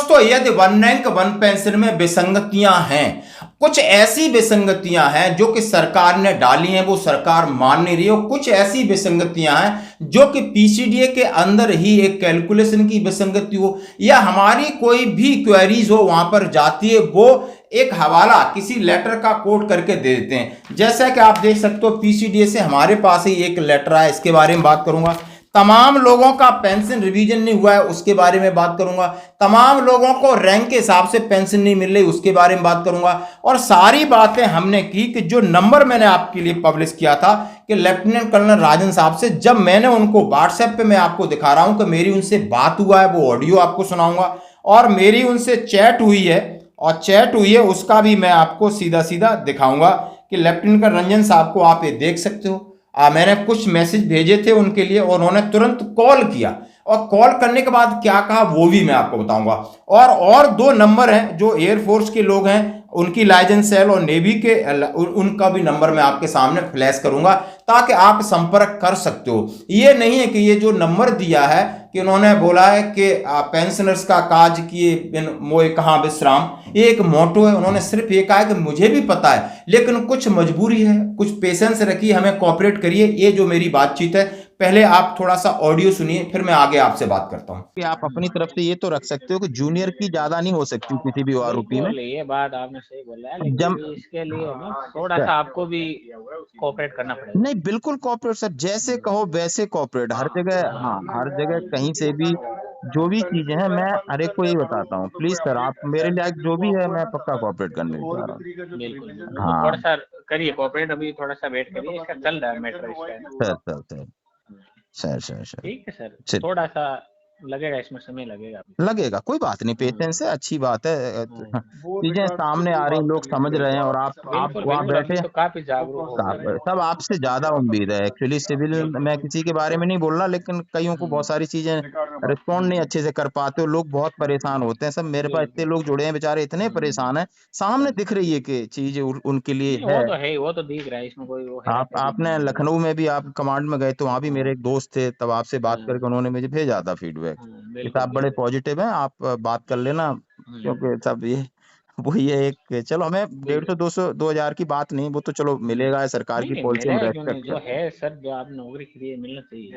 दोस्तों, यदि one rank one pension में विसंगतियां हैं, कुछ ऐसी विसंगतियां हैं जो कि सरकार ने डाली हैं, वो सरकार मान नहीं रही है, और कुछ ऐसी विसंगतियां हैं जो कि पीसीडीए के अंदर ही एक कैलकुलेशन की विसंगति हो या हमारी कोई भी क्वेरीज हो वहां पर जाती है, वो एक हवाला किसी लेटर का कोट करके दे देते हैं। जैसा कि आप देख सकते हो पीसीडीए से हमारे पास ही एक लेटर है, इसके बारे में बात करूंगा। तमाम लोगों का पेंशन रिवीजन नहीं हुआ है, उसके बारे में बात करूंगा। तमाम लोगों को रैंक के हिसाब से पेंशन नहीं मिल रही, उसके बारे में बात करूंगा। और सारी बातें हमने की कि जो नंबर मैंने आपके लिए पब्लिश किया था कि लेफ्टिनेंट कर्नल राजन साहब से, जब मैंने उनको व्हाट्सएप पे मैं आपको दिखा रहा हूं कि मेरी उनसे बात हुआ है, वो ऑडियो आपको सुनाऊंगा, और मेरी उनसे चैट हुई है, और चैट हुई है उसका भी मैं आपको सीधा सीधा दिखाऊंगा कि लेफ्टिनेंट कर्नल रंजन साहब को आप ये देख सकते हो। मैंने कुछ मैसेज भेजे थे उनके लिए और उन्होंने तुरंत कॉल किया, और कॉल करने के बाद क्या कहा वो भी मैं आपको बताऊंगा। और दो नंबर हैं जो एयरफोर्स के लोग हैं, उनकी लाइजेंस सेल, और नेवी के उनका भी नंबर मैं आपके सामने फ्लैश करूंगा ताकि आप संपर्क कर सकते हो। ये नहीं है कि ये जो नंबर दिया है कि उन्होंने बोला है कि पेंशनर्स का काज किए बिन मोए कहां विश्राम, ये एक मोटो है। उन्होंने सिर्फ ये कहा है कि मुझे भी पता है लेकिन कुछ मजबूरी है, कुछ पेशेंस रखिए, हमें कोऑपरेट करिए। ये जो मेरी बातचीत है, पहले आप थोड़ा सा ऑडियो सुनिए, फिर मैं आगे आपसे बात करता हूँ। कि आप अपनी तरफ से ये तो रख सकते हो कि जूनियर की ज्यादा नहीं हो सकती किसी भी आरोपी में। ये बात आपने सही बोला है, जब लेकिन इसके लिए ना थोड़ा सा आपको भी कोऑपरेट करना पड़ेगा। नहीं, बिल्कुल कॉपरेट सर, जैसे कहो वैसे कॉपरेट हर जगह। हाँ, हर जगह कहीं से भी जो भी चीजें हैं मैं हर एक को यही बताता हूँ। प्लीज सर, आप मेरे लायक जो भी है मैं पक्का कॉपरेट करने जा रहा हूँ। बिल्कुल बिल्कुल, तो थोड़ा हाँ सा करिए कोऑपरेट, अभी थोड़ा सा वेट करिए, इसका चल रहा है मैटर इस time. Sir sir sir sir sir sir ठीक है सर, सर थोड़ा सा लगेगा, इसमें समय लगेगा अभी। लगेगा, कोई बात नहीं, पेशेंस है, अच्छी बात है। चीजें सामने आ रही, लोग समझ रहे हैं, और आप बिल्कुल वहाँ बिल्कुल, अभी बैठे। तो काफी जागरूक हो गए हैं। सब आपसे ज्यादा उम्मीद है एक्चुअली। सिविल मैं किसी के बारे में नहीं बोल रहा, लेकिन कईयों को बहुत सारी चीजें रिस्पॉन्ड नहीं अच्छे से कर पाते हो, लोग बहुत परेशान होते हैं। सब मेरे पास इतने लोग जुड़े हैं, बेचारे इतने परेशान हैं, सामने दिख रही है कि चीज उनके लिए वो है। तो है, वो तो दिख रहा है, इसमें कोई वो है आपने लखनऊ में भी आप कमांड में गए तो वहां भी मेरे एक दोस्त थे, तब आपसे बात करके उन्होंने मुझे भेजा था फीडबैक कि बिल्कुल आप बड़े पॉजिटिव हैं, आप बात कर लेना। क्योंकि सब ये वो ये एक, चलो हमें 150 200 2000 की बात नहीं, वो तो चलो मिलेगा, सरकार नहीं की नहीं, पॉलिसी हम मिलेगा क्यों नहीं, रेस्पेक्ट जो करते है सर, जो आप नौकरी के लिए मिलना चाहिए।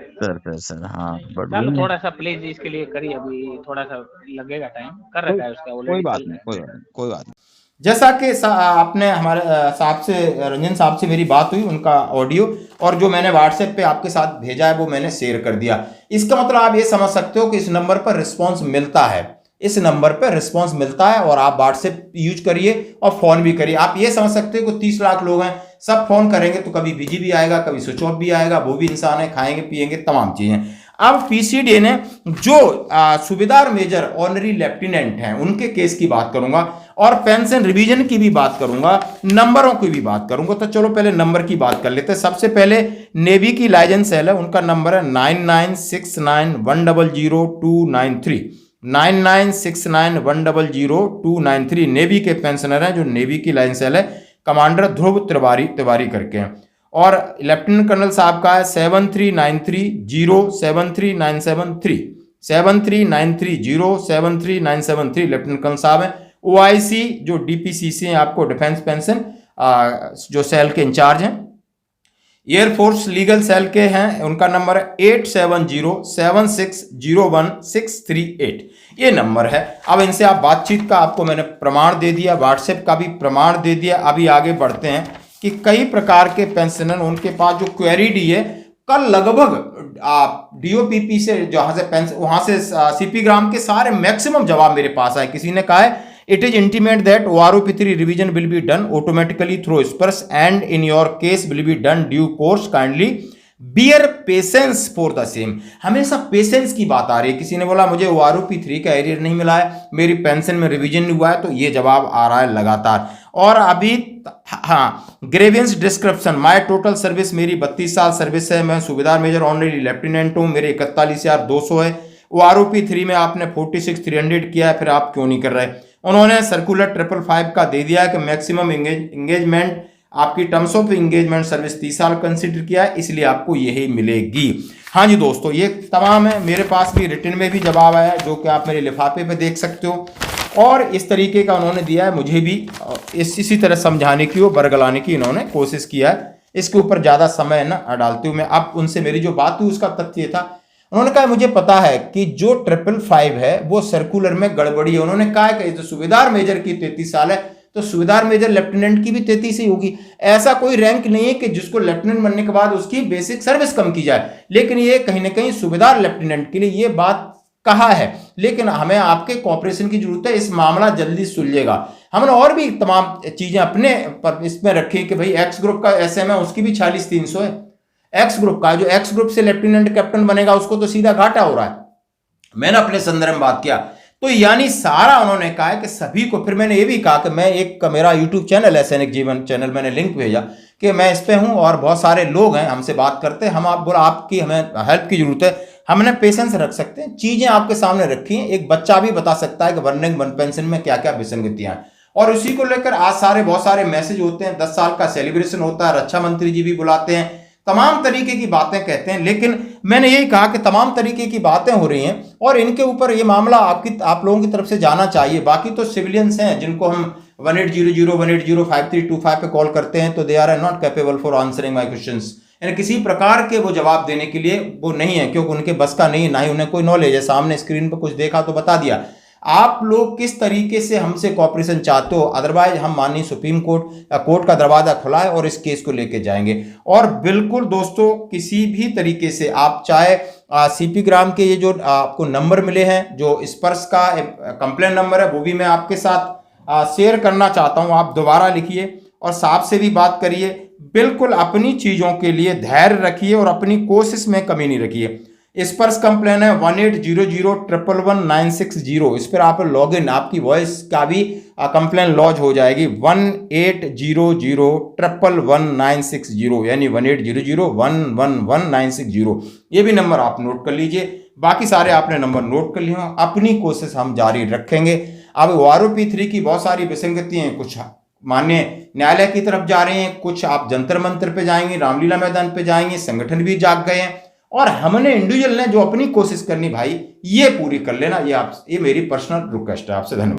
हैं। सर हाँ, बट चलो वही थोड़ा सा प्लीज इसके लिए करिए, अभी थोड़ा सा लगेगा टाइम, कर कोई रखा है उसका, कोई ऑलरेडी बात चल नहीं, रहा कोई है। बात नहीं, कोई बात नहीं। जैसा कि आपने हमारे साहब से, रंजन साहब से मेरी बात हुई, उनका ऑडियो और जो मैंने व्हाट्सएप पे आपके साथ भेजा है वो मैंने शेयर कर दिया। इसका मतलब आप ये समझ सकते हो कि इस नंबर पर रिस्पांस मिलता है, इस नंबर पर रिस्पांस मिलता है, और आप व्हाट्सएप यूज करिए और फोन भी करिए। आप ये समझ सकते हो कि 30 लाख लोग हैं, सब फोन करेंगे तो कभी बिजी भी आएगा, कभी स्विच ऑफ भी आएगा, वो भी इंसान है, खाएंगे पिएंगे तमाम चीजें। अब पीसीडी ने जो सूबेदार मेजर ऑनरी लेफ्टिनेंट हैं उनके केस की बात करूंगा, और पेंशन रिवीजन की भी बात करूंगा, नंबरों की भी बात करूंगा। तो चलो पहले नंबर की बात कर लेते हैं। सबसे पहले नेवी की लाइजेंस सेल है, उनका नंबर है 9969100293। 9969100293 नेवी के पेंशनर हैं, जो नेवी की लाइजेंस सेल है, कमांडर ध्रुव तिवारी करके हैं। और लेफ्टिनेंट कर्नल साहब का है 7393073973, 7393073973 लेफ्टिनेंट कर्नल साहब हैं। ओआईसी जो डीपीसीसी हैं, आपको डिफेंस पेंशन जो सेल के इंचार्ज हैं। एयरफोर्स लीगल सेल के हैं, उनका नंबर है 8707601638, ये नंबर है। अब इनसे आप बातचीत का आपको मैंने प्रमाण दे दिया, व्हाट्सएप का भी प्रमाण दे दिया। अभी आगे बढ़ते हैं कि कई प्रकार के पेंशनर, उनके पास जो क्वेरी डी है, कल लगभग डीओपीपी से जहां से वहां से सीपी ग्राम के सारे मैक्सिमम जवाब मेरे पास आए। किसी ने कहा है it is intimate that OROP3 revision will be done automatically through SPURS and in your case will be done due course, kindly bear patience for the same। हमेशा पेशेंस की बात आ रही है। किसी ने बोला मुझे OROP3 का एरियर नहीं मिला है, मेरी पेंशन में रिवीजन नहीं हुआ है, तो ये जवाब आ रहा है लगातार। और अभी हाँ, grievance description, my total service, मेरी 32 साल सर्विस है, मैं सूबेदार मेजर ऑनरी लेफ्टिनेंट हूँ, मेरे 41,200 है। OROP3 में आपने 46,300 किया है, फिर आप क्यों नहीं कर रहे? उन्होंने सर्कुलर 555 का दे दिया है कि मैक्सिमम एंगेजमेंट आपकी टर्म्स ऑफ एंगेजमेंट सर्विस 30 साल कंसिडर किया है, इसलिए आपको यही मिलेगी। हाँ जी दोस्तों, ये तमाम है। मेरे पास भी रिटन में भी जवाब आया है, जो कि आप मेरे लिफाफे पे देख सकते हो, और इस तरीके का उन्होंने दिया है। मुझे भी इसी तरह समझाने की और बरगलाने की इन्होंने कोशिश किया है। इसके ऊपर ज़्यादा समय ना डालते हुए मैं अब उनसे मेरी जो बात हुई उसका तथ्य था, उन्होंने कहा मुझे पता है कि जो 555 है वो सर्कुलर में गड़बड़ी है। उन्होंने कहा कि तो सूबेदार मेजर की 33 साल है, तो सूबेदार मेजर लेफ्टिनेंट की भी 33 ही होगी। ऐसा कोई रैंक नहीं है कि जिसको लेफ्टिनेंट बनने के बाद उसकी बेसिक सर्विस कम की जाए, लेकिन ये कहीं ना कहीं सूबेदार लेफ्टिनेंट के लिए ये बात कहा है। लेकिन हमें आपके कॉपरेशन की जरूरत है, इस मामला जल्दी सुलझेगा। हमने और भी तमाम चीजें अपने पर इसमें रखी कि भाई एक्स ग्रुप का एसएम है, उसकी भी 46,300 है। एक्स ग्रुप का जो एक्स ग्रुप से लेफ्टिनेंट कैप्टन बनेगा उसको तो सीधा घाटा हो रहा है। मैंने अपने संदर्भ में बात किया, तो यानी सारा उन्होंने कहा है कि सभी को। फिर मैंने ये भी कहा कि मैं एक मेरा यूट्यूब चैनल है सैनिक जीवन चैनल, मैंने लिंक भेजा कि मैं इस पे हूं और बहुत सारे लोग हैं हमसे बात करते हैं। हम आप बोला आपकी हमें हेल्प की जरूरत है, हमने पेशेंस रख सकते हैं, चीजें आपके सामने रखी हैं। एक बच्चा भी बता सकता है कि वन रैंक वन पेंशन में क्या क्या विसंगतियां हैं, और उसी को लेकर आज बहुत सारे मैसेज होते हैं। 10 साल का सेलिब्रेशन होता है, रक्षा मंत्री जी भी बुलाते हैं, तमाम तरीके की बातें कहते हैं। लेकिन मैंने यही कहा कि तमाम तरीके की बातें हो रही हैं और इनके ऊपर ये मामला आप लोगों की तरफ से जाना चाहिए। बाकी तो सिविलियंस हैं जिनको हम 1800 1805 पे कॉल करते हैं, तो they are not capable for answering my questions. यानी किसी प्रकार के वो जवाब देने के लिए वो नहीं है, क्योंकि उनके बस का नहीं, ना ही उन्हें कोई नॉलेज है। सामने स्क्रीन पर कुछ देखा तो बता दिया। आप लोग किस तरीके से हमसे कॉपरेशन चाहते हो, अदरवाइज हम माननीय सुप्रीम कोर्ट का दरवाजा खुला है और इस केस को लेके जाएंगे। और बिल्कुल दोस्तों, किसी भी तरीके से आप चाहे सीपी ग्राम के ये जो आपको नंबर मिले हैं, जो स्पर्श का कंप्लेन नंबर है, वो भी मैं आपके साथ शेयर करना चाहता हूं। आप दोबारा लिखिए और साहब से भी बात करिए। बिल्कुल अपनी चीजों के लिए धैर्य रखिए और अपनी कोशिश में कमी नहीं रखिए। स्पर्श कंप्लेन है 1800111960। इस पर आप लॉग इन, आपकी वॉइस का भी कंप्लेन लॉन्च हो जाएगी। 1800111960, यानी 1800111960। ये भी नंबर आप नोट कर लीजिए। बाकी सारे आपने नंबर नोट कर लिए हों। अपनी कोशिश हम जारी रखेंगे। अब OROP3 की बहुत सारी विसंगतियां हैं, कुछ माननीय न्यायालय की तरफ जा रहे हैं, कुछ आप जंतर मंतर पे जाएंगे, रामलीला मैदान पे जाएंगे, संगठन भी जाग गए हैं, और हमने इंडिविजुअल ने जो अपनी कोशिश करनी भाई ये पूरी कर लेना। ये मेरी पर्सनल रिक्वेस्ट है आपसे। धन्यवाद।